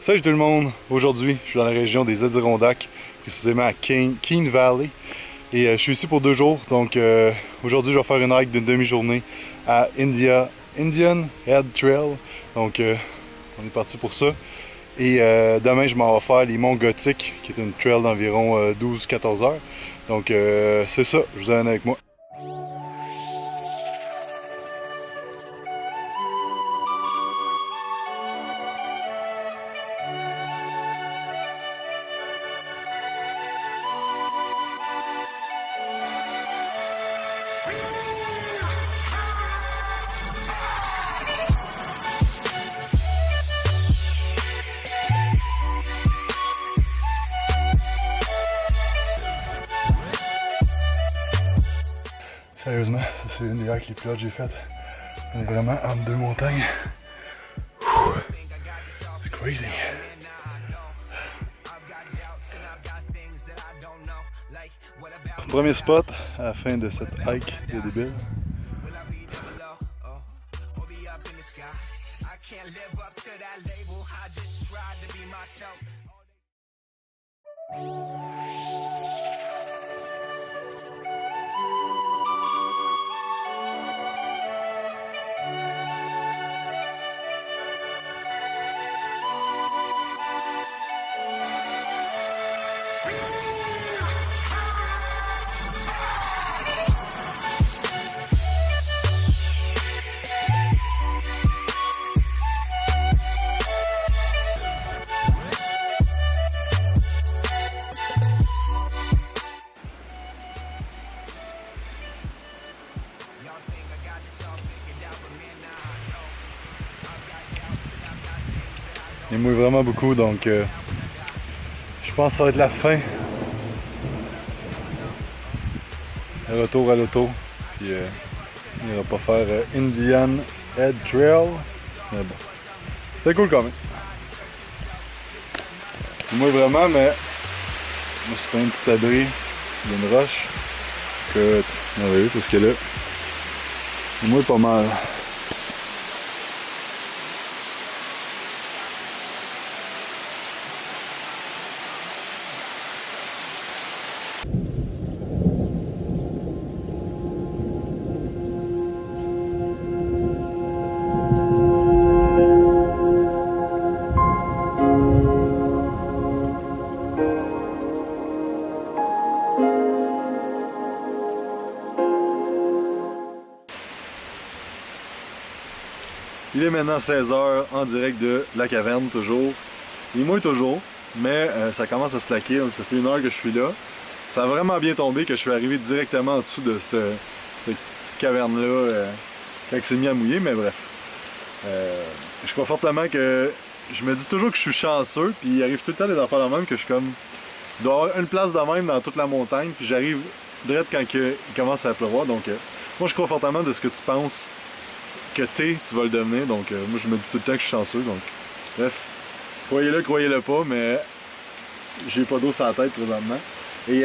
Salut tout le monde! Aujourd'hui, je suis dans la région des Adirondacks, précisément à Keene Valley. Et je suis ici pour 2 jours, donc aujourd'hui je vais faire une hike d'une demi-journée à Indian Head Trail. Donc on est parti pour ça. Et demain je m'en vais faire les monts Gothiques, qui est une trail d'environ 12-14 heures. Donc c'est ça, je vous amène avec moi. Sérieusement, ça c'est une des hikes les plus hautes que j'ai faites. On est vraiment entre 2 montagnes. C'est crazy. Premier spot à la fin de cette hike de débile. Il mouille vraiment beaucoup, donc je pense que ça va être la fin. Le retour à l'auto. Puis on ira pas faire Indian Head Trail. Mais bon, c'était cool quand même. Il mouille vraiment, mais je me suis pris un petit abri sur une roche. Écoute, merveilleux parce que là, il mouille pas mal. Il est maintenant 16h en direct de la caverne toujours. Il mouille toujours, mais ça commence à slacker, donc ça fait 1 heure que je suis là. Ça a vraiment bien tombé que je suis arrivé directement en dessous de cette caverne-là quand c'est mis à mouiller, mais bref. Je crois fortement que je me dis toujours que je suis chanceux, puis il arrive tout le temps des affaires de même que je suis comme... Il doit y avoir une place de même dans toute la montagne, puis j'arrive direct quand il commence à pleuvoir, donc moi je crois fortement de ce que tu penses que tu vas le devenir, donc moi je me dis tout le temps que je suis chanceux, donc bref, croyez-le pas, mais j'ai pas d'eau sur la tête présentement. Et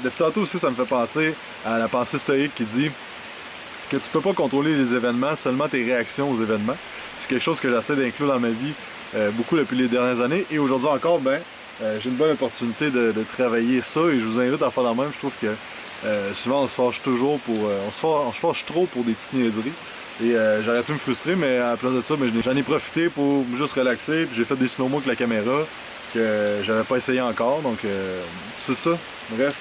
depuis tantôt aussi ça me fait penser à la pensée stoïque qui dit que tu peux pas contrôler les événements, seulement tes réactions aux événements. C'est quelque chose que j'essaie d'inclure dans ma vie beaucoup depuis les dernières années, et aujourd'hui encore, j'ai une bonne opportunité de travailler ça, et je vous invite à faire la même. Je trouve que souvent on se fâche toujours pour... on se fâche trop pour des petites niaiseries. Et j'aurais pu me frustrer, mais à la place de ça, j'en ai profité pour juste relaxer. Puis j'ai fait des slow-mo avec la caméra que j'avais pas essayé encore. Donc c'est ça. Bref,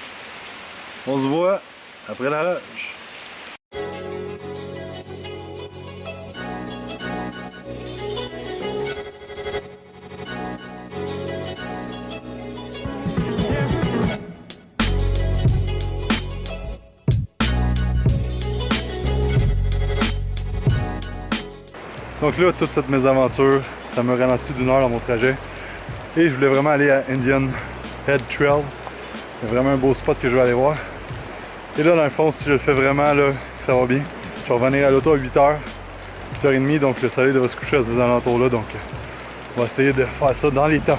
on se voit après la rage. Donc là, toute cette mésaventure, ça me ralentit d'1 heure dans mon trajet. Et je voulais vraiment aller à Indian Head Trail. C'est vraiment un beau spot que je vais aller voir. Et là, dans le fond, si je le fais vraiment, là, ça va bien, je vais revenir à l'auto à 8h, 8h30, donc le soleil devrait se coucher à ces alentours-là. Donc on va essayer de faire ça dans les temps.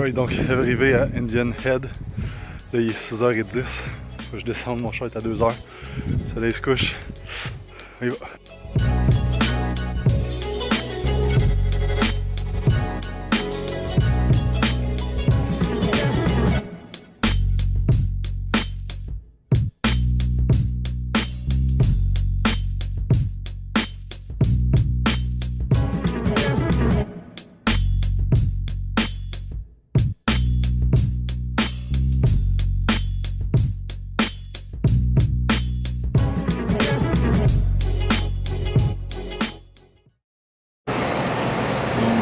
Oui, donc arrivé à Indian Head. Là, il est 6h10. Faut que je descende, mon char est à 2h. Le soleil se couche. On y va.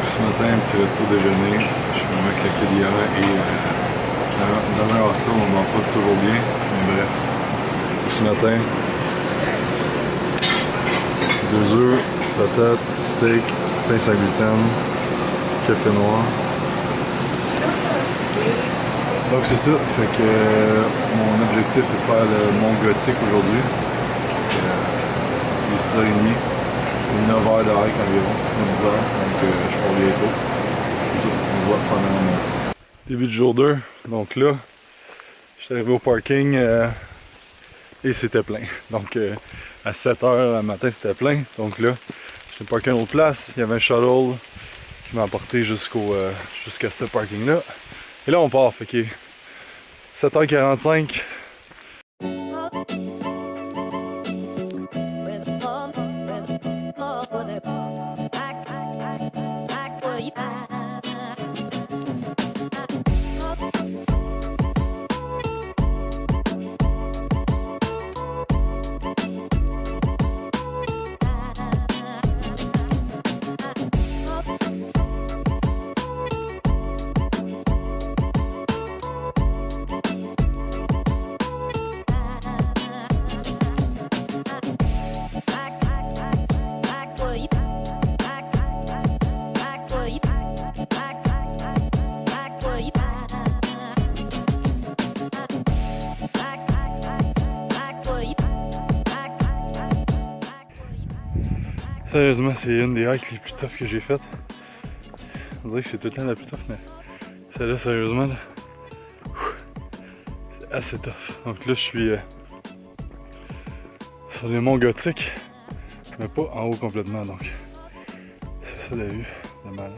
Ce matin, un petit resto déjeuner. Je suis vraiment claqué d'hier et dans un hostel, on ne mange pas toujours bien, mais bref. Ce matin, 2 œufs, patates, steak, pain sans gluten, café noir. Donc c'est ça, fait que mon objectif est de faire le mont Gothique aujourd'hui. Il est 6h30. C'est 9h de hike environ, 9-10h, donc je pars bientôt. C'est ça, on se voit prendre un moment. Début de jour 2, donc là, je suis arrivé au parking et c'était plein. Donc à 7h le matin c'était plein, donc là, j'étais parké à une autre place, il y avait un shuttle qui m'a emporté jusqu'à ce parking-là. Et là on part, fait qu'il est 7h45. Sérieusement, c'est une des hikes les plus tough que j'ai faites. On dirait que c'est tout le temps la plus tough, mais celle-là, sérieusement, là, c'est assez tough. Donc là, je suis sur les monts Gothiques, mais pas en haut complètement. Donc, c'est ça la vue de malade.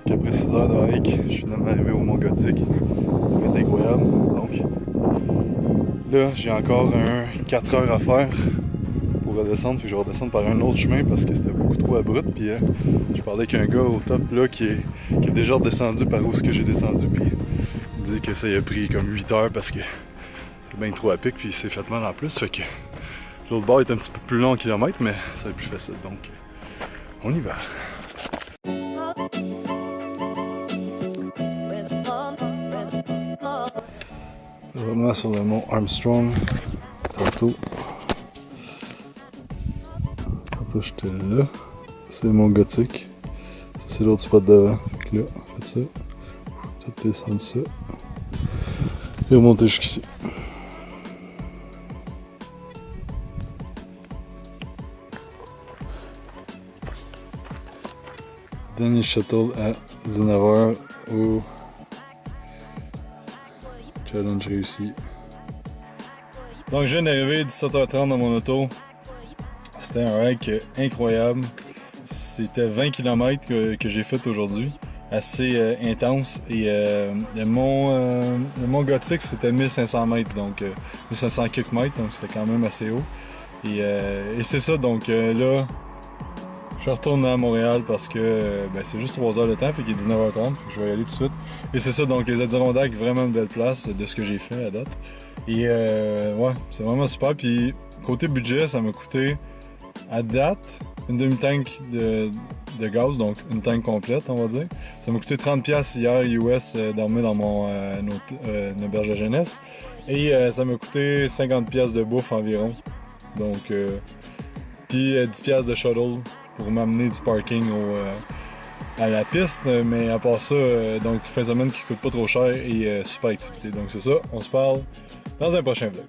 Après 6 heures de hike, je suis finalement arrivé au mont Gothique. C'est incroyable. Donc là, j'ai encore 4 heures à faire pour redescendre. Puis je vais redescendre par un autre chemin parce que c'était beaucoup trop abrupt. Puis je parlais avec un gars au top là qui est déjà redescendu par où ce que j'ai descendu. Puis il dit que ça y a pris comme 8 heures parce que c'est bien trop à pic. Puis il s'est fait mal en plus. Fait que l'autre bord est un petit peu plus long en kilomètres, mais ça va être plus facile. Donc on y va. Vraiment sur le mont Armstrong, tantôt j'étais là, c'est le mont Gothique, ça c'est l'autre spot devant, donc là, faites ça, tout descendre ça, et remonter jusqu'ici. Dernier shuttle à 19h au challenge réussi. Donc je viens d'arriver 17h30 dans mon auto. C'était un hike incroyable. C'était 20 km que j'ai fait aujourd'hui. Assez intense. Et le mont Gothique c'était 1500 mètres, donc 1500 quelques mètres, donc c'était quand même assez haut. Et c'est ça, donc là, je retourne à Montréal parce que c'est juste 3 heures de temps, fait qu'il est 19h30, fait que je vais y aller tout de suite. Et c'est ça, donc les Adirondacks, vraiment une belle place de ce que j'ai fait à date. Et ouais, c'est vraiment super. Puis côté budget, ça m'a coûté à date, une demi-tank de gaz, donc une tank complète, on va dire. Ça m'a coûté 30$ hier US dormir dans mon auberge de jeunesse. Et ça m'a coûté 50$ de bouffe environ. Donc, puis 10$ de shuttle pour m'amener du parking à la piste. Mais à part ça, donc fin de semaine qui coûte pas trop cher et super activité. Donc c'est ça, on se parle dans un prochain vlog.